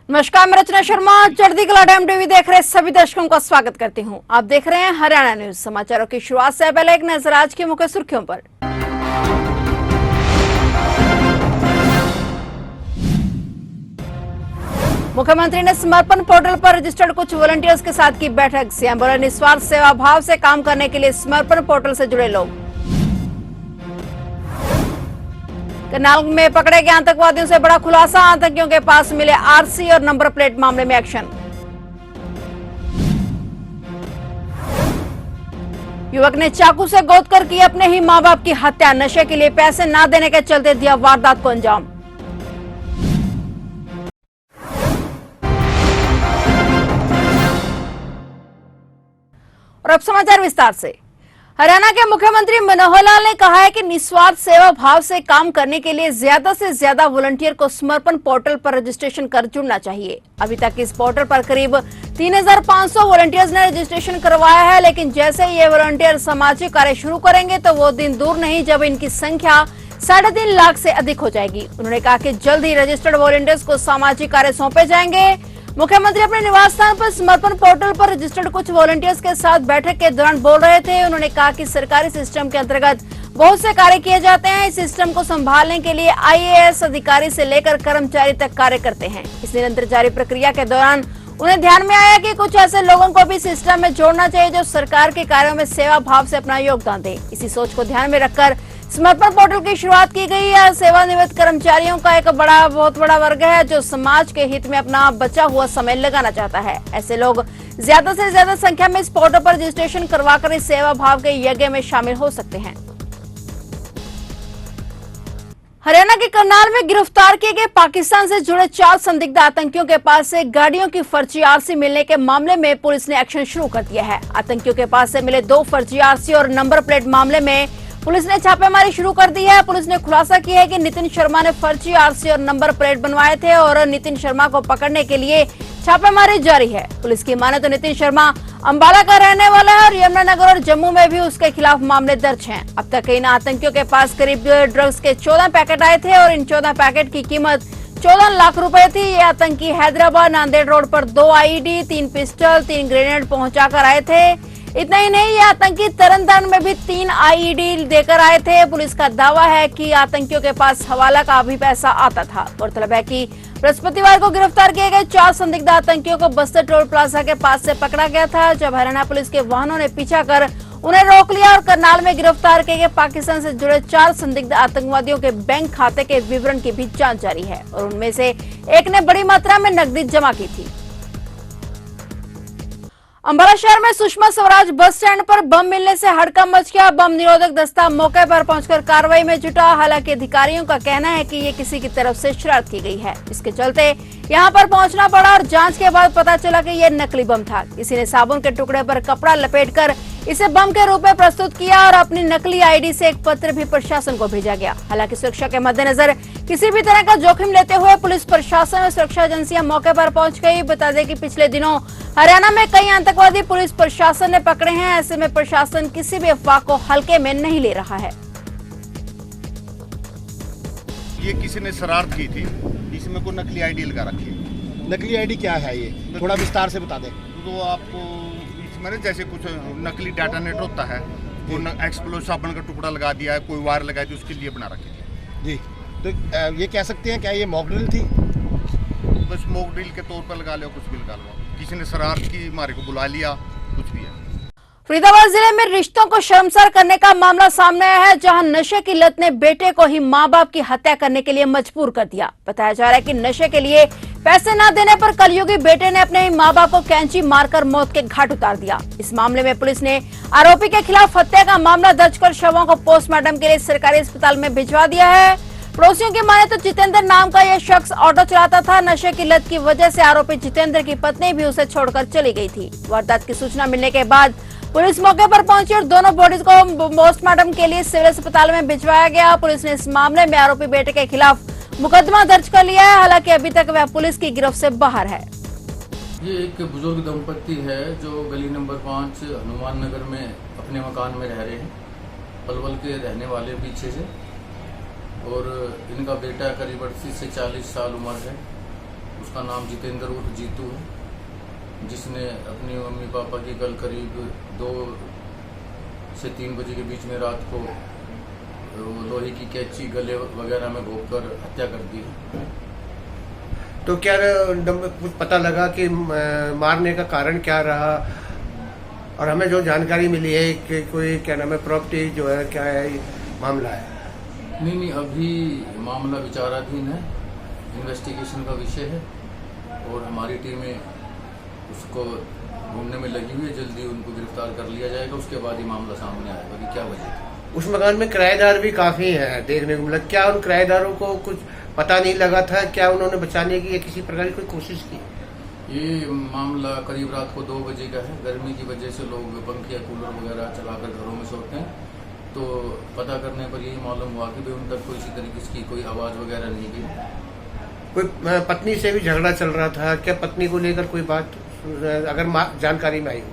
नमस्कार, मैं रचना शर्मा चढ़ती कला टाइम टीवी देख रहे सभी दर्शकों का स्वागत करती हूं। आप देख रहे हैं हरियाणा न्यूज। समाचारों की शुरुआत से पहले एक नजर आज की मुख्य सुर्खियों पर। मुख्यमंत्री ने समर्पण पोर्टल पर रजिस्टर्ड कुछ वॉलंटियर्स के साथ की बैठक। सीएम बोले, निस्वार्थ सेवा भाव से काम करने के लिए समर्पण पोर्टल से जुड़े लोग। करनाल में पकड़े गए आतंकवादियों से बड़ा खुलासा, आतंकियों के पास मिले आरसी और नंबर प्लेट मामले में एक्शन। युवक ने चाकू से गोद कर की अपने ही मां बाप की हत्या, नशे के लिए पैसे ना देने के चलते दिया वारदात को अंजाम। और अब समाचार विस्तार से। हरियाणा के मुख्यमंत्री मनोहर लाल ने कहा है कि निस्वार्थ सेवा भाव से काम करने के लिए ज्यादा से ज्यादा वॉलंटियर को समर्पण पोर्टल पर रजिस्ट्रेशन कर जुड़ना चाहिए। अभी तक इस पोर्टल पर करीब 3,500 वॉलंटियर्स ने रजिस्ट्रेशन करवाया है, लेकिन जैसे ये वॉलंटियर सामाजिक कार्य शुरू करेंगे तो वो दिन दूर नहीं जब इनकी संख्या 3.5 लाख से अधिक हो जाएगी। उन्होंने कहा कि जल्द ही रजिस्टर्ड वॉलंटियर्स को सामाजिक कार्य सौंपे जाएंगे। मुख्यमंत्री अपने निवास स्थान पर समर्पण पोर्टल पर रजिस्टर्ड कुछ वॉलंटियर्स के साथ बैठक के दौरान बोल रहे थे। उन्होंने कहा कि सरकारी सिस्टम के अंतर्गत बहुत से कार्य किए जाते हैं। इस सिस्टम को संभालने के लिए आईएएस अधिकारी से लेकर कर्मचारी तक कार्य करते हैं। इस निरंतर जारी प्रक्रिया के दौरान उन्हें ध्यान में आया कि कुछ ऐसे लोगों को भी सिस्टम में जोड़ना चाहिए जो सरकार के कार्यों में सेवा भाव से अपना योगदान दें। इसी सोच को ध्यान में रखकर समर्पण पोर्टल की शुरुआत की गई है। सेवानिवृत्त कर्मचारियों का एक बहुत बड़ा वर्ग है जो समाज के हित में अपना बचा हुआ समय लगाना चाहता है। ऐसे लोग ज्यादा से ज्यादा संख्या में इस पोर्टल पर रजिस्ट्रेशन करवाकर इस सेवा भाव के यज्ञ में शामिल हो सकते हैं। हरियाणा के करनाल में गिरफ्तार किए गए पाकिस्तान से जुड़े 4 संदिग्ध आतंकियों के पास से गाड़ियों की फर्जी आरसी मिलने के मामले में पुलिस ने एक्शन शुरू कर दिया है। आतंकियों के पास से मिले 2 फर्जी आरसी और नंबर प्लेट मामले में पुलिस ने छापेमारी शुरू कर दी है। पुलिस ने खुलासा किया है कि नितिन शर्मा ने फर्जी आरसी और नंबर प्लेट बनवाए थे और नितिन शर्मा को पकड़ने के लिए छापेमारी जारी है। पुलिस की माने तो नितिन शर्मा अंबाला का रहने वाला है और यमुनानगर और जम्मू में भी उसके खिलाफ मामले दर्ज हैं। अब तक इन आतंकियों के पास करीब ड्रग्स के 14 पैकेट आए थे और इन 14 पैकेट की कीमत 14 लाख रुपए थी। ये आतंकी हैदराबाद नांदेड़ रोड पर 2 आईईडी, 3 पिस्टल, 3 ग्रेनेड पहुंचाकर आए थे। इतना ही नहीं, ये आतंकी तरनतारन में भी 3 आईईडी देकर आए थे। पुलिस का दावा है कि आतंकियों के पास हवाला का भी पैसा आता था। गौरतलब है कि बृहस्पतिवार को गिरफ्तार किए गए 4 संदिग्ध आतंकियों को बस्तर टोल प्लाजा के पास से पकड़ा गया था, जब हरियाणा पुलिस के वाहनों ने पीछा कर उन्हें रोक लिया और करनाल में गिरफ्तार किए गए पाकिस्तान से जुड़े 4 संदिग्ध आतंकवादियों के बैंक खाते के विवरण की भी जांच जारी है और उनमें से एक ने बड़ी मात्रा में नकदी जमा की थी। अंबाला शहर में सुषमा स्वराज बस स्टैंड पर बम मिलने से हड़कंप मच गया। बम निरोधक दस्ता मौके पर पहुंचकर कार्रवाई में जुटा। हालांकि अधिकारियों का कहना है कि ये किसी की तरफ से शरारत की गई है। इसके चलते यहां पर पहुंचना पड़ा और जांच के बाद पता चला कि यह नकली बम था। किसी ने साबुन के टुकड़े पर कपड़ा लपेटकर इसे बम के रूप में प्रस्तुत किया और अपनी नकली आईडी से एक पत्र भी प्रशासन को भेजा गया। हालांकि सुरक्षा के मद्देनजर किसी भी तरह का जोखिम लेते हुए पुलिस प्रशासन और सुरक्षा एजेंसियां मौके पर पहुंच गई। बता दें कि पिछले दिनों हरियाणा में कई आतंकवादी पुलिस प्रशासन ने पकड़े हैं। ऐसे में प्रशासन किसी भी अफवाह को हल्के में नहीं ले रहा है। ये किसी ने शरारत की थी, इसमें को नकली आईडी लगा रखी है। नकली आईडी क्या है ये, थोड़ा विस्तार से बता दें। तो आपको इसमें जैसे कुछ नकली डाटा नेट होता है, वो एक्सप्लोसिव साबुन का टुकड़ा लगा दिया है, कोई वायर लगा दी, उसके लिए बना रखी है जी। तो ये कह सकते हैं क्या ये मॉक ड्रिल थी? बस मॉक ड्रिल के तौर पर लगा लो, कुछ भी लगा लो। किसी ने शरारत की, मारे को बुला लिया, कुछ भी है। फरीदाबाद जिले में रिश्तों को शर्मसार करने का मामला सामने आया है, जहां नशे की लत ने बेटे को ही मां बाप की हत्या करने के लिए मजबूर कर दिया। बताया जा रहा है कि नशे के लिए पैसे न देने पर कलयुगी बेटे ने अपने ही मां बाप को कैंची मारकर मौत के घाट उतार दिया। इस मामले में पुलिस ने आरोपी के खिलाफ हत्या का मामला दर्ज कर शवों को पोस्टमार्टम के लिए सरकारी अस्पताल में भिजवा दिया है। पड़ोसियों की माने तो जितेंद्र नाम का यह शख्स ऑटो चलाता था। नशे की लत की वजह से आरोपी जितेंद्र की पत्नी भी उसे छोड़कर चली गई थी। वारदात की सूचना मिलने के बाद पुलिस मौके पर पहुंची और दोनों बॉडीज को पोस्टमार्टम के लिए सिविल अस्पताल में भिजवाया गया। पुलिस ने इस मामले में आरोपी बेटे के खिलाफ मुकदमा दर्ज कर लिया है। हालांकि अभी तक वह पुलिस की गिरफ्त से बाहर है। ये एक बुजुर्ग दंपति है जो गली नंबर 5 हनुमान नगर में अपने मकान में रह रहे हैं। पलवल के रहने वाले पीछे से, और इनका बेटा करीब 38 से 40 साल उम्र है। उसका नाम जितेंद्र उर्फ जीतू है, जिसने अपनी मम्मी पापा की कल करीब 2 से 3 बजे के बीच में रात को लोहे की कैंची गले वगैरह में घोंपकर हत्या कर दी है। तो क्या कुछ पता लगा कि मारने का कारण क्या रहा? और हमें जो जानकारी मिली है कि कोई क्या नाम है प्रॉपर्टी जो है क्या है मामला है? नहीं, अभी मामला विचाराधीन है, इन्वेस्टिगेशन का विषय है और हमारी टीमें उसको ढूंढने में लगी हुई है। जल्दी उनको गिरफ्तार कर लिया जाएगा, उसके बाद ही मामला सामने आएगा कि क्या वजह थी। उस मकान में किराएदार भी काफी हैं देखने को मिला। क्या उन किराएदारों को कुछ पता नहीं लगा था? क्या उन्होंने बचाने की या किसी प्रकार की कोई कोशिश की? ये मामला करीब रात को 2 बजे का है। गर्मी की वजह से लोग पंखे या कूलर वगैरह चलाकर घरों में सोते हैं, तो पता करने पर यही मालूम हुआ कि उन तक कोई इसी तरीके की कोई आवाज़ वगैरह नहीं गई। कोई पत्नी से भी झगड़ा चल रहा था क्या? पत्नी को लेकर कोई बात अगर जानकारी में आई हो?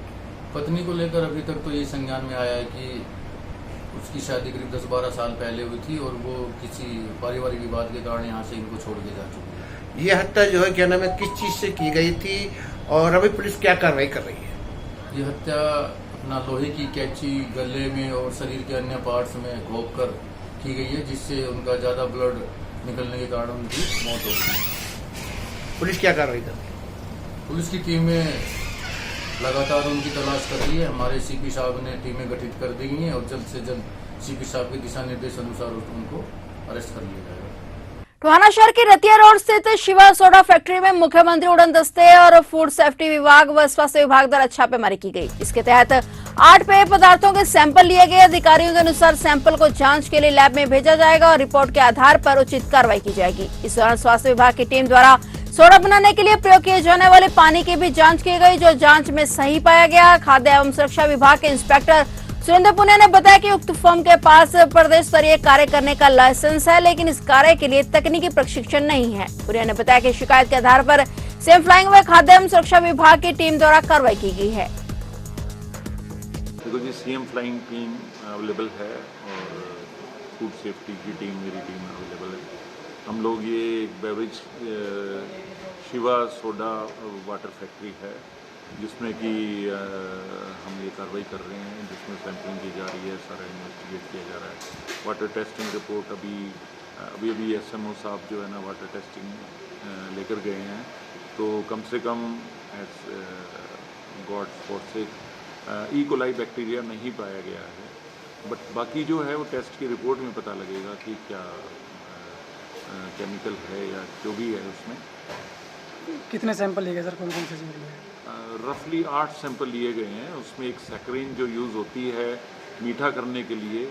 पत्नी को लेकर अभी तक तो ये संज्ञान में आया है कि उसकी शादी करीब 10-12 साल पहले हुई थी और वो किसी पारिवारिक विवाद के कारण यहाँ से इनको छोड़ के जा चुकी है। ये हत्या जो है क्या नाम है किस चीज से की गई थी और अभी पुलिस क्या कार्रवाई कर रही है? ये हत्या अपना लोहे की कैंची गले में और शरीर के अन्य पार्ट्स में घोंप कर की गई है, जिससे उनका ज्यादा ब्लड निकलने के कारण उनकी मौत हो गई। पुलिस क्या कार्रवाई कर रही है? पुलिस की टीमें लगातार उनकी तलाश कर रही है। हमारे सीपी साहब ने टीमें गठित कर दी हैं और जल्द से जल्द सीपी साहब के दिशा निर्देश अनुसार उनको अरेस्ट कर लिया जाएगा। टोहाना शहर की रतिया रोड स्थित शिवा सोडा फैक्ट्री में मुख्यमंत्री उड़न दस्ते और फूड सेफ्टी विभाग व स्वास्थ्य विभाग द्वारा छापेमारी की गई। इसके तहत 8 पेय पदार्थों के सैंपल लिए गए। अधिकारियों के अनुसार सैंपल को जांच के लिए लैब में भेजा जाएगा और रिपोर्ट के आधार पर उचित कार्रवाई की जाएगी। इस दौरान स्वास्थ्य विभाग की टीम द्वारा सोडा बनाने के लिए प्रयोग किए जाने वाले पानी की भी जांच की गई, जो जांच में सही पाया गया। खाद्य एवं सुरक्षा विभाग के इंस्पेक्टर सुरेंद्र पुनिया ने बताया कि उक्त फर्म के पास प्रदेश स्तरीय कार्य करने का लाइसेंस है, लेकिन इस कार्य के लिए तकनीकी प्रशिक्षण नहीं है। पुनिया ने बताया कि शिकायत के आधार पर सेम फ्लाइंग व खाद्य एवं सुरक्षा विभाग की टीम द्वारा कार्रवाई की गई है। देखो जी, सीएम फ्लाइंग टीम अवेलेबल है और फूड सेफ्टी की टीम मेरी टीम अवेलेबल है। हम लोग ये एक beverage Shiva soda water factory है जिसमें कि हम ये कार्रवाई कर रहे हैं, जिसमें सैंपलिंग की जा रही है, सारा इन्वेस्टिगेट किया जा रहा है। वाटर टेस्टिंग रिपोर्ट अभी एसएमओ साहब जो है ना वाटर टेस्टिंग लेकर गए हैं, तो कम से कम as God for sake E coli bacteria नहीं पाया गया है। बट बाकी जो है वो टेस्ट की रिपोर्ट में पता लगेगा कि क्या केमिकल है या जो भी है उसमें। कितने सैंपल लिए गए सर? कौन कौन से लिए गए? रफली 8 सैंपल लिए गए हैं। उसमें एक सैकरीन जो यूज़ होती है मीठा करने के लिए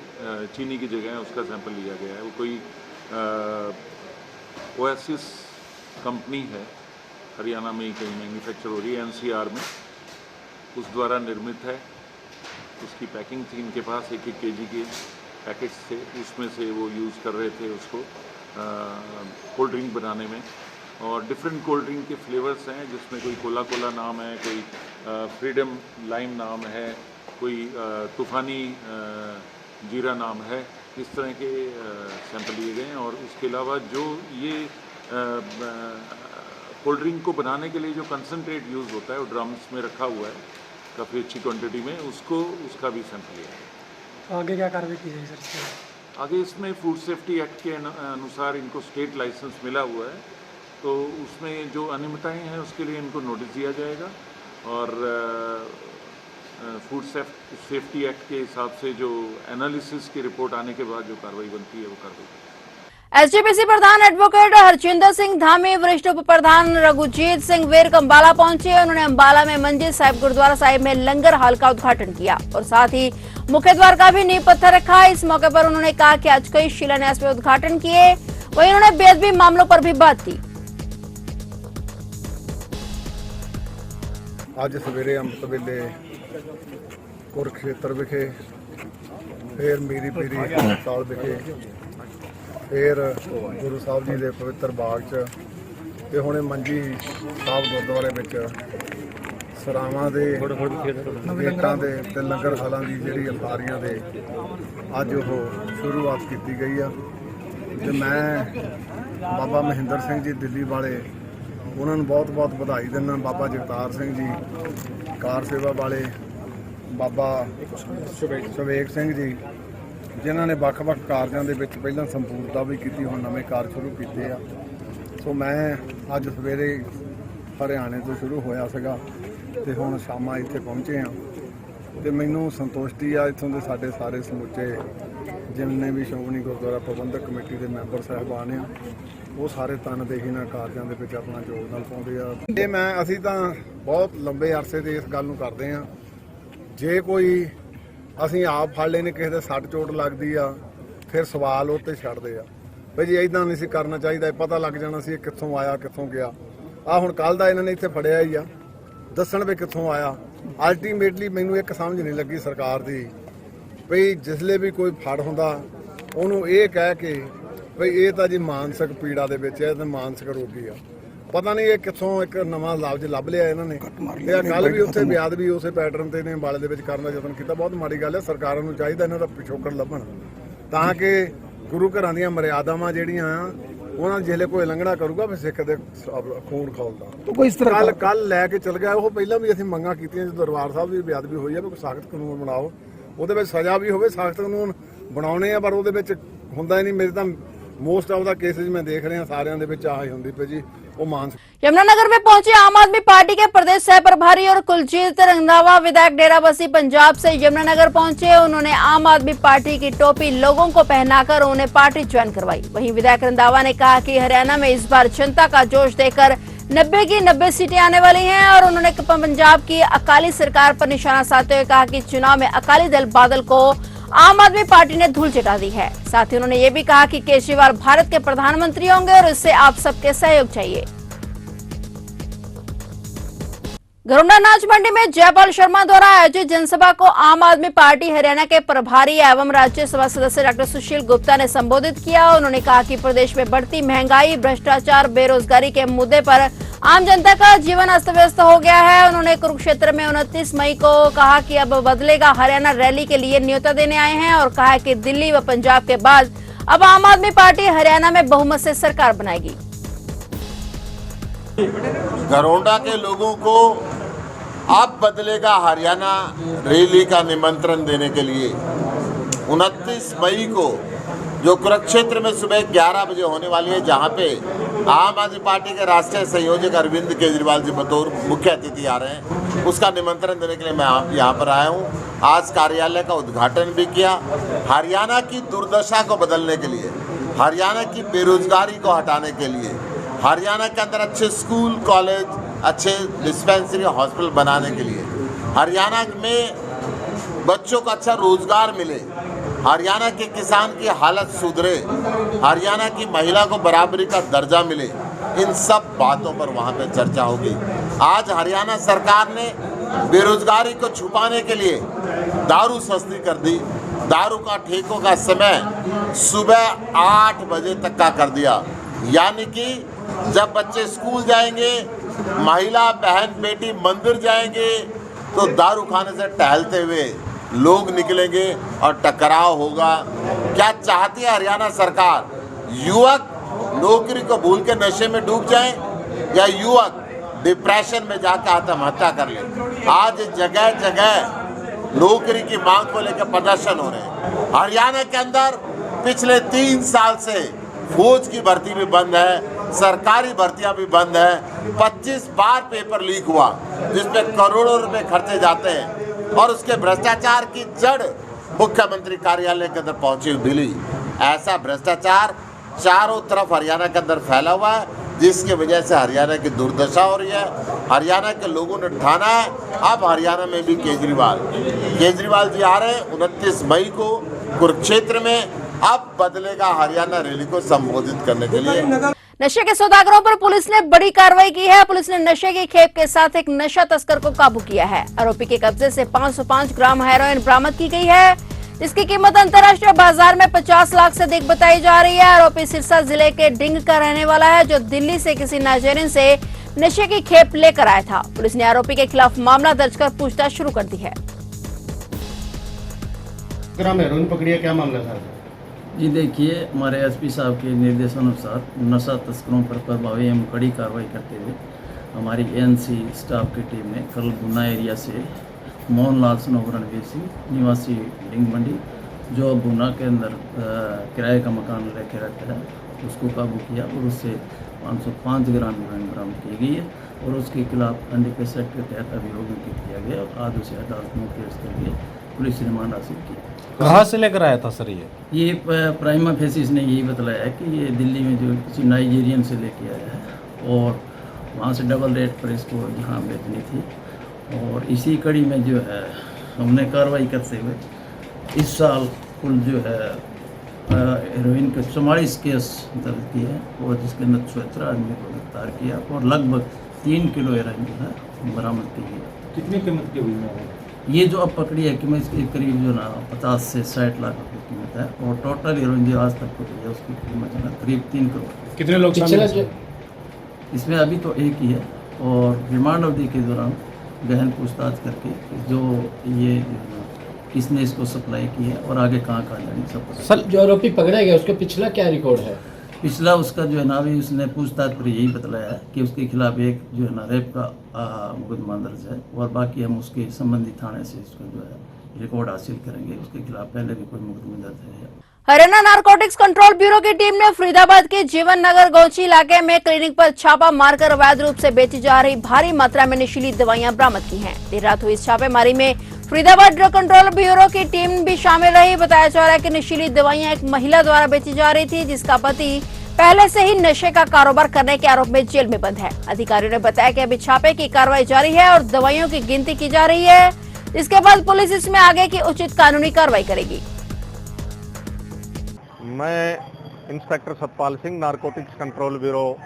चीनी की जगह उसका सैंपल लिया गया है। वो कोई ओएसिस कंपनी है, हरियाणा में ही कहीं मैन्युफैक्चर हो रही है, एनसीआर में, उस द्वारा निर्मित है। उसकी पैकिंग थी इनके पास, 1-1 केजी के पैकेट्स थे, उसमें से वो यूज़ कर रहे थे उसको कोल्ड ड्रिंक बनाने में। और डिफरेंट कोल्ड ड्रिंक के फ्लेवर्स हैं, जिसमें कोई कोला कोला नाम है, कोई फ्रीडम लाइम नाम है, कोई तूफ़ानी जीरा नाम है। इस तरह के सैंपल लिए गए हैं। और उसके अलावा जो ये कोल्ड ड्रिंक को बनाने के लिए जो कंसनट्रेट यूज़ होता है वो ड्रम्स में रखा हुआ है काफ़ी अच्छी क्वांटिटी में, उसका भी सैंपल लिया है। तो आगे क्या कार्रवाई की जाएगी सर? आगे इसमें फूड सेफ्टी एक्ट के अनुसार इनको स्टेट लाइसेंस मिला हुआ है, तो उसमें जो अनियमितताएं हैं उसके लिए इनको नोटिस दिया जाएगा और फूड सेफ्टी एक्ट के हिसाब से जो एनालिसिस की रिपोर्ट आने के बाद जो कार्रवाई बनती है वो कार्रवाई। एसजीपीसी प्रधान एडवोकेट हरजिंदर सिंह धामी, वरिष्ठ उप प्रधान रघुजीत सिंह विर्क अम्बाला पहुंचे। उन्होंने अम्बाला में मंजिल साहिब गुरुद्वारा साहिब में लंगर हाल का उद्घाटन किया और साथ ही मुख्य द्वार का भी नींव पत्थर रखा। इस मौके पर उन्होंने कहा कि आज कई शिलान्यास में उद्घाटन किए, वहीं उन्होंने बेअदबी मामलों पर भी बात की। ਅੱਜ ਸਵੇਰੇ ਅੰਮ੍ਰਿਤ ਵੇਲੇ ਕੁਰਕਸ਼ੇਤਰ ਵਿਖੇ, ਫਿਰ ਮੀਰੀ ਪੀਰੀ ਹਸਪਤਾਲ ਵਿਖੇ, ਫਿਰ ਗੁਰੂ ਸਾਹਿਬ ਜੀ ਦੇ ਪਵਿੱਤਰ ਬਾਗ 'ਚ ਤੇ ਹੁਣੇ ਮੰਜੀ ਸਾਹਿਬ ਗੁਰਦੁਆਰੇ ਵਿੱਚ ਸਰਾਵਾਂ ਦੇ ਗੇਟਾਂ ਦੇ ਤੇ ਲੰਗਰ ਹਾਲਾਂ ਦੀ ਜਿਹੜੀ ਅਫਤਾਰੀਆਂ ਦੇ ਅੱਜ ਉਹ ਸ਼ੁਰੂਆਤ ਕੀਤੀ ਗਈ ਆ। ਤੇ ਮੈਂ ਬਾਬਾ ਮਹਿੰਦਰ ਸਿੰਘ ਜੀ ਦਿੱਲੀ ਵਾਲੇ ਉਹਨਾਂ ਨੂੰ ਬਹੁਤ-ਬਹੁਤ ਵਧਾਈ ਦਿੰਦਾ। ਬਾਬਾ ਜਗਤਾਰ ਸਿੰਘ ਜੀ, ਕਾਰ ਸੇਵਾ ਵਾਲੇ ਬਾਬਾ ਸ਼ਵੇਕ ਸਿੰਘ ਜੀ, ਜਿਨ੍ਹਾਂ ਨੇ ਵੱਖ-ਵੱਖ ਕਾਰਜਾਂ ਦੇ ਵਿੱਚ ਪਹਿਲਾਂ ਸੰਪੂਰਨਤਾ ਵੀ ਕੀਤੀ, ਹੁਣ ਨਵੇਂ ਕਾਰਜ ਸ਼ੁਰੂ ਕੀਤੇ ਆ। ਸੋ ਮੈਂ ਅੱਜ ਸਵੇਰੇ ਹਰਿਆਣੇ ਤੋਂ ਸ਼ੁਰੂ ਹੋਇਆ ਸੀਗਾ ਤੇ ਹੁਣ ਸ਼ਾਮਾਂ ਇੱਥੇ ਪਹੁੰਚੇ ਆ ਤੇ ਮੈਨੂੰ ਸੰਤੁਸ਼ਟੀ ਆ ਇੱਥੋਂ ਦੇ ਸਾਡੇ ਸਾਰੇ ਸਮੁੱਚੇ ਜਿੰਨੇ ਵੀ ਸ਼੍ਰੋਮਣੀ ਗੁਰਦੁਆਰਾ ਪ੍ਰਬੰਧਕ ਕਮੇਟੀ ਦੇ ਮੈਂਬਰ ਸਾਹਿਬਾਨ ਆ, ਉਹ ਸਾਰੇ ਤਨਦੇਹੀ ਨਾਲ ਕਾਰਜਾਂ ਦੇ ਵਿੱਚ ਆਪਣਾ ਯੋਗਦਾਨ ਪਾਉਂਦੇ ਆ। ਅਸੀਂ ਤਾਂ ਬਹੁਤ ਲੰਬੇ ਅਰਸੇ ਤੇ ਇਸ ਗੱਲ ਨੂੰ ਕਰਦੇ ਆ, ਜੇ ਕੋਈ ਅਸੀਂ ਆਪ ਫੜ ਲੈਨੇ ਕਿਸੇ ਦੇ ਸੱਟ ਚੋਟ ਲੱਗਦੀ ਆ ਫਿਰ ਸਵਾਲ ਉਹ 'ਤੇ ਛੱਡਦੇ ਆ ਵੀ ਜੀ ਇੱਦਾਂ ਨਹੀਂ ਸੀ ਕਰਨਾ ਚਾਹੀਦਾ, ਪਤਾ ਲੱਗ ਜਾਣਾ ਸੀ ਇਹ ਕਿੱਥੋਂ ਆਇਆ ਕਿੱਥੋਂ ਗਿਆ। ਆ ਹੁਣ ਕੱਲ ਦਾ ਇਹਨਾਂ ਨੇ ਇੱਥੇ ਫੜਿਆ ਹੀ ਆ, ਦੱਸਣ ਵੀ ਕਿੱਥੋਂ ਆਇਆ। ਅਲਟੀਮੇਟਲੀ ਮੈਨੂੰ ਇੱਕ ਸਮਝ ਨਹੀਂ ਲੱਗੀ ਸਰਕਾਰ ਦੀ ਵੀ ਜਿਸਲੇ ਵੀ ਕੋਈ ਫੜ ਹੁੰਦਾ ਉਹਨੂੰ ਇਹ ਕਹਿ ਕੇ ਵੀ ਇਹ ਤਾਂ ਜੀ ਮਾਨਸਿਕ ਪੀੜਾ ਦੇ ਵਿੱਚ ਹੈ ਤੇ ਮਾਨਸਿਕ ਰੋਗੀ ਆ। ਪਤਾ ਨਹੀਂ ਇਹ ਕਿੱਥੋਂ ਇੱਕ ਨਵਾਂ ਲਫ਼ਜ਼ ਲੱਭ ਲਿਆ ਇਹਨਾਂ ਨੇ। ਤੇ ਕੱਲ ਵੀ ਉੱਥੇ ਬਿਆਦ ਵੀ ਉਸੇ ਪੈਟਰਨ ਤੇ ਨੇ ਅੰਬਾਲੇ ਦੇ ਵਿੱਚ ਕਰਨ ਦਾ ਯਤਨ ਕੀਤਾ। ਬਹੁਤ ਮਾੜੀ ਗੱਲ ਹੈ। ਸਰਕਾਰਾਂ ਨੂੰ ਚਾਹੀਦਾ ਇਹਨਾਂ ਦਾ ਪਿਛੋਕੜ ਲੱਭਣ ਤਾਂ ਕਿ ਗੁਰੂ ਘਰਾਂ ਦੀਆਂ ਮਰਿਆਦਾਵਾਂ ਜਿਹੜੀਆਂ ਉਹਨਾਂ ਜਿਹੜੇ ਕੋਈ ਉਲੰਘਣਾ ਕਰੂਗਾ ਫਿਰ ਸਿੱਖ ਦੇ ਖੂਨ ਖੌਲਦਾ। ਕੋਈ ਇਸ ਤਰ੍ਹਾਂ ਕੱਲ ਲੈ ਕੇ ਚਲ ਗਿਆ ਉਹ। ਪਹਿਲਾਂ ਵੀ ਅਸੀਂ ਮੰਗਾਂ ਕੀਤੀਆਂ ਜਦੋਂ ਦਰਬਾਰ ਸਾਹਿਬ ਦੀ ਬੇਅਦਬੀ ਹੋਈ ਹੈ ਵੀ ਕੋਈ ਸਖਤ ਕਾਨੂੰਨ ਬਣਾਓ, ਉਹਦੇ ਵਿੱਚ ਸਜ਼ਾ ਵੀ ਹੋਵੇ। ਸਖਤ ਕਾਨੂੰਨ ਬਣਾਉਣੇ ਆ ਪਰ ਉਹਦੇ ਵਿੱਚ ਹੁੰਦਾ ਹੀ ਨਹੀਂ। ਮੇਰੇ ਤਾਂ मोस्ट ऑफ द केसेस में देख रहे हैं सारे दे विच आही हुंदी पे जी वो मान। यमुनानगर में पहुंचे आम आदमी पार्टी के प्रदेश सह प्रभारी और कुलजीत रंधावा विधायक डेराबस्सी पंजाब से यमुनानगर पहुंचे। उन्होंने आम आदमी पार्टी की टोपी लोगों को पहनाकर उन्हें पार्टी ज्वाइन करवाई। वहीं विधायक रंधावा ने कहा कि हरियाणा में इस बार जनता का जोश देखकर 90 की 90 सीटें आने वाली हैं और उन्होंने पंजाब की अकाली सरकार पर निशाना साधते हुए कहा कि चुनाव में अकाली दल बादल को आम आदमी पार्टी ने धूल चटा दी है। साथ ही उन्होंने ये भी कहा कि केजरीवाल भारत के प्रधानमंत्री होंगे और इससे आप सबके सहयोग चाहिए। घरोंडा नाच मंडी में जयपाल शर्मा द्वारा आयोजित जनसभा को आम आदमी पार्टी हरियाणा के प्रभारी एवं राज्यसभा सदस्य डॉक्टर सुशील गुप्ता ने संबोधित किया। उन्होंने कहा कि प्रदेश में बढ़ती महंगाई, भ्रष्टाचार, बेरोजगारी के मुद्दे पर आम जनता का जीवन अस्त व्यस्त हो गया है। उन्होंने कुरुक्षेत्र में 29 मई को कहा कि अब बदलेगा हरियाणा रैली के लिए न्योता देने आए हैं और कहा कि दिल्ली व पंजाब के बाद अब आम आदमी पार्टी हरियाणा में बहुमत से सरकार बनाएगी। घरोंडा के लोगों को अब बदलेगा हरियाणा रैली का निमंत्रण देने के लिए 29 मई को जो कुरुक्षेत्र में सुबह 11 बजे होने वाली है, जहां पे आम आदमी पार्टी के राष्ट्रीय संयोजक अरविंद केजरीवाल जी बतौर मुख्य अतिथि आ रहे हैं, उसका निमंत्रण देने के लिए मैं यहाँ पर आया हूँ। आज कार्यालय का उद्घाटन भी किया। हरियाणा की दुर्दशा को बदलने के लिए, हरियाणा की बेरोजगारी को हटाने के लिए, हरियाणा के अंदर अच्छे स्कूल कॉलेज, अच्छे डिस्पेंसरी हॉस्पिटल बनाने के लिए, हरियाणा में बच्चों को अच्छा रोजगार मिले, हरियाणा के किसान की हालत सुधरे, हरियाणा की महिला को बराबरी का दर्जा मिले, इन सब बातों पर वहाँ पे चर्चा होगी। आज हरियाणा सरकार ने बेरोजगारी को छुपाने के लिए दारू सस्ती कर दी। दारू का ठेकों का समय सुबह 8 बजे तक का कर दिया, यानी कि जब बच्चे स्कूल जाएंगे, महिला बहन बेटी मंदिर जाएंगे तो दारू खाने से टहलते हुए लोग निकलेंगे और टकराव होगा। क्या चाहती है हरियाणा सरकार? युवक नौकरी को भूल के नशे में डूब जाएं या युवक डिप्रेशन में जाकर आत्महत्या कर ले? आज जगह जगह नौकरी की मांग को लेकर प्रदर्शन हो रहे हैं। हरियाणा के अंदर पिछले 3 साल से फौज की भर्ती भी बंद है, सरकारी भर्तियां भी बंद है। 25 बार पेपर लीक हुआ जिसमें करोड़ों रुपए खर्चे जाते हैं और उसके भ्रष्टाचार की जड़ मुख्यमंत्री कार्यालय के अंदर पहुंची दिल्ली। ऐसा भ्रष्टाचार चारों तरफ हरियाणा के अंदर फैला हुआ है, जिसकी वजह से हरियाणा की दुर्दशा हो रही है। हरियाणा के लोगों ने ठाना है अब हरियाणा में भी केजरीवाल जी आ रहे हैं 29 मई को कुरुक्षेत्र में। अब बदलेगा हरियाणा रैली को संबोधित करने के लिए। नशे के सौदागरों पर पुलिस ने बड़ी कार्रवाई की है। पुलिस ने नशे की खेप के साथ एक नशा तस्कर को काबू किया है। आरोपी के कब्जे से 505 ग्राम हेरोइन बरामद की गई है, जिसकी कीमत अंतर्राष्ट्रीय बाजार में 50 लाख से अधिक बताई जा रही है। आरोपी सिरसा जिले के डिंग का रहने वाला है, जो दिल्ली से किसी नाइजीरियन से नशे की खेप लेकर आया था। पुलिस ने आरोपी के खिलाफ मामला दर्ज कर पूछताछ शुरू कर दी है। ग्राम हेरोइन पकड़ी है, क्या मामला था? जी देखिए, हमारे एसपी साहब के निर्देशानुसार नशा तस्करों पर प्रभावी एवं कड़ी कार्रवाई करते हुए हमारी एएनसी स्टाफ की टीम ने कल गुना एरिया से मोहनलाल सनोवर रणवीर सिंह निवासी लिंग मंडी जो गुना के अंदर किराए का मकान लेके रहता है उसको काबू किया और उससे 505 ग्राम हेरोइन बरामद की गई है और उसके खिलाफ एनडीपीएस एक्ट के तहत अभियोग किया गया और आज उसे अदालत में पेश करके पुलिस रिमांड हासिल की। कहाँ से लेकर आया था सर ये प्राइमा फेसिस ने यही बतलाया है कि ये दिल्ली में जो किसी नाइजीरियन से लेके आया है और वहाँ से डबल रेट पर इसको यहाँ बेचनी थी और इसी कड़ी में जो है हमने कार्रवाई करते हुए इस साल कुल जो है हेरोइन के 44 केस दर्ज किए हैं और जिसके अंदर 76 आदमी को गिरफ्तार किया और लगभग 3 किलो हेरोइन जो है बरामद की गई। कितनी कीमत की हुई है ये जो अब पकड़ी है कीमत इसकी करीब जो ना 50 से 60 लाख रुपए कीमत है और टोटल हेरोइन जो आज तक पकड़ी है उसकी कीमत है ना करीब 3 करोड़। कितने लोग शामिल हैं इसमें? अभी तो एक ही है और रिमांड अवधि के दौरान गहन पूछताछ करके जो ये किसने इसको सप्लाई की है और आगे कहाँ जानी सब। सर जो आरोपी पकड़ा गया उसका पिछला क्या रिकॉर्ड है? पिछला उसका जो है ना अभी उसने पूछताछ पर यही बतलाया है कि उसके खिलाफ एक जो है ना रेप का मुकदमा दर्ज है और बाकी हम उसके संबंधित थाने से इसको जो है रिकॉर्ड हासिल करेंगे। उसके खिलाफ पहले भी कोई मुकदमा दर्ज है। हरियाणा नारकोटिक्स कंट्रोल ब्यूरो की टीम ने फरीदाबाद के जीवन नगर गौची इलाके में क्लिनिक पर छापा मारकर अवैध रूप से बेची जा रही भारी मात्रा में नशीली दवाइयां बरामद की हैं। देर रात हुई इस छापेमारी में फरीदाबाद ड्रग कंट्रोल ब्यूरो की टीम भी शामिल रही। बताया जा रहा है कि नशीली दवाइयां एक महिला द्वारा बेची जा रही थी जिसका पति पहले से ही नशे का कारोबार करने के आरोप में जेल में बंद है। अधिकारियों ने बताया कि अभी छापे की कार्रवाई जारी है और दवाइयों की गिनती की जा रही है। इसके बाद पुलिस इसमें आगे की उचित कानूनी कार्रवाई करेगी। मैं inspector Satpal Singh, narcotics control bureau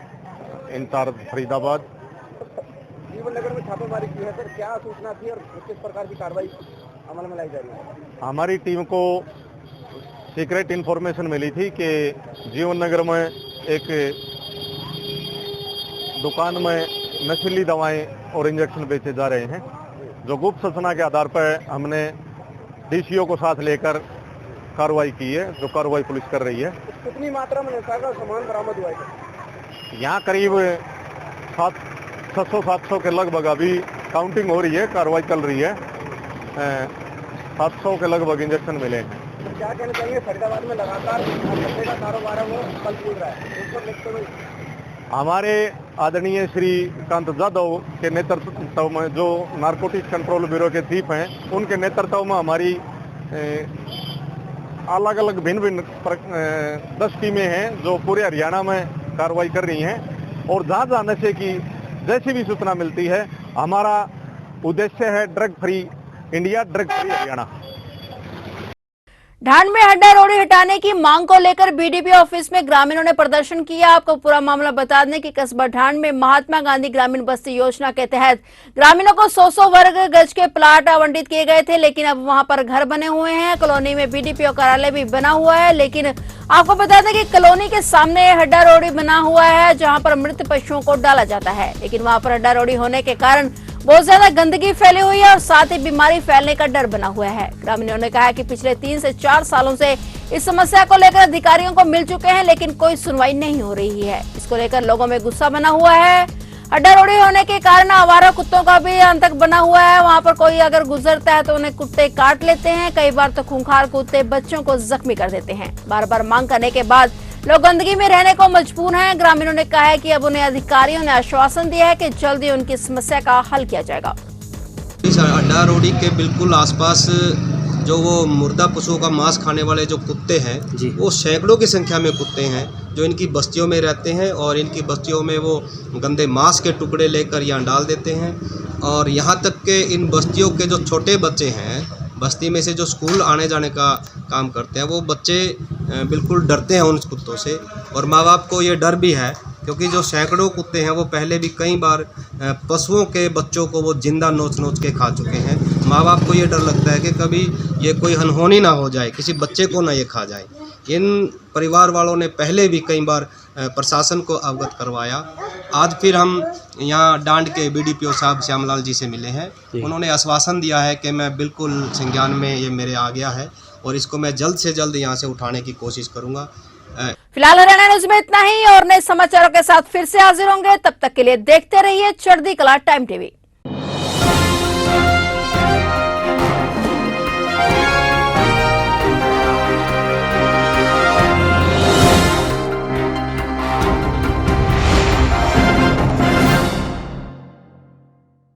incharge Faridabad. Jeevan Nagar में छापेमारी की है सर, क्या सूचना थी और किस प्रकार की कार्रवाई अमल में लाई जा रही है? हमारी टीम को सीक्रेट इन्फॉर्मेशन मिली थी कि जीवन नगर में एक दुकान में नशीली दवाएं और इंजेक्शन बेचे जा रहे हैं। जो गुप्त सूचना के आधार पर हमने डीसीओ को साथ लेकर कार्रवाई की है, जो कार्रवाई पुलिस कर रही है। कितनी मात्रा में नशा का सामान बरामद हुआ है? यहाँ करीब 600-700 के लगभग अभी काउंटिंग हो रही है, कार्रवाई चल रही है। 700 के लगभग इंजेक्शन मिले हैं। तो क्या कहना चाहिए, फरीदाबाद में लगातार नशे का कारोबार है वो बल फूल रहा है, उस पर लिखते हुए हमारे आदरणीय श्री कांत जाधव के नेतृत्व में जो नारकोटिक्स कंट्रोल ब्यूरो के चीफ हैं, उनके नेतृत्व में हमारी अलग अलग भिन्न 10 टीमें हैं जो पूरे हरियाणा में कार्रवाई कर रही हैं और जहाँ नशे की जैसी भी सूचना मिलती है, हमारा उद्देश्य है drug free India, drug free Haryana. Dhand में हड्डा रोड़ी हटाने की मांग को लेकर बीडीपी ऑफिस में ग्रामीणों ने प्रदर्शन किया। आपको पूरा मामला बता दें कि कस्बा ढांड में महात्मा गांधी ग्रामीण बस्ती योजना के तहत ग्रामीणों को 100 वर्ग गज के प्लाट आवंटित किए गए थे, लेकिन अब वहां पर घर बने हुए हैं। कॉलोनी में बीडीपीओ कार्यालय भी बना हुआ है, लेकिन आपको बता दें कि कॉलोनी के सामने हड्डा रोड़ी बना हुआ है जहां पर मृत पशुओं को डाला जाता है, लेकिन वहां पर हड्डा रोड़ी होने के कारण बहुत ज्यादा गंदगी फैली हुई है और साथ ही बीमारी फैलने का डर बना हुआ है। ग्रामीणों ने कहा है कि पिछले 3 से 4 सालों से इस समस्या को लेकर अधिकारियों को मिल चुके हैं, लेकिन कोई सुनवाई नहीं हो रही है। इसको लेकर लोगों में गुस्सा बना हुआ है। हड्डा रोड़ी होने के कारण आवारा कुत्तों का भी आतंक बना हुआ है। वहां पर कोई अगर गुजरता है तो उन्हें कुत्ते काट लेते हैं, कई बार तो खूंखार कुत्ते बच्चों को जख्मी कर देते हैं। बार बार मांग करने के बाद लोग गंदगी में रहने को मजबूर हैं। ग्रामीणों ने कहा है कि अब उन्हें अधिकारियों ने आश्वासन दिया है कि जल्दी उनकी समस्या का हल किया जाएगा। इस हड्डा रोड़ी के बिल्कुल आसपास जो वो मुर्दा पशुओं का मांस खाने वाले जो कुत्ते हैं, वो सैकड़ों की संख्या में कुत्ते हैं जो इनकी बस्तियों में रहते हैं और इनकी बस्तियों में वो गंदे मांस के टुकड़े लेकर यहाँ डाल देते हैं। और यहाँ तक के इन बस्तियों के जो छोटे बच्चे हैं, बस्ती में से जो स्कूल आने जाने का काम करते हैं, वो बच्चे बिल्कुल डरते हैं उन कुत्तों से और माँ बाप को ये डर भी है क्योंकि जो सैकड़ों कुत्ते हैं वो पहले भी कई बार पशुओं के बच्चों को वो जिंदा नोच नोच के खा चुके हैं। माँ बाप को ये डर लगता है कि कभी ये कोई अनहोनी ना हो जाए, किसी बच्चे को ना ये खा जाए। इन परिवार वालों ने पहले भी कई बार प्रशासन को अवगत करवाया। आज फिर हम यहाँ डांड के बीडीपीओ साहब श्यामलाल जी से मिले हैं। उन्होंने आश्वासन दिया है कि मैं बिल्कुल संज्ञान में ये मेरे आ गया है और इसको मैं जल्द से जल्द यहाँ से उठाने की कोशिश करूँगा। फिलहाल हरियाणा न्यूज में इतना ही और नए समाचारों के साथ फिर से हाजिर होंगे। तब तक के लिए देखते रहिए चढ़ती कला टाइम टीवी।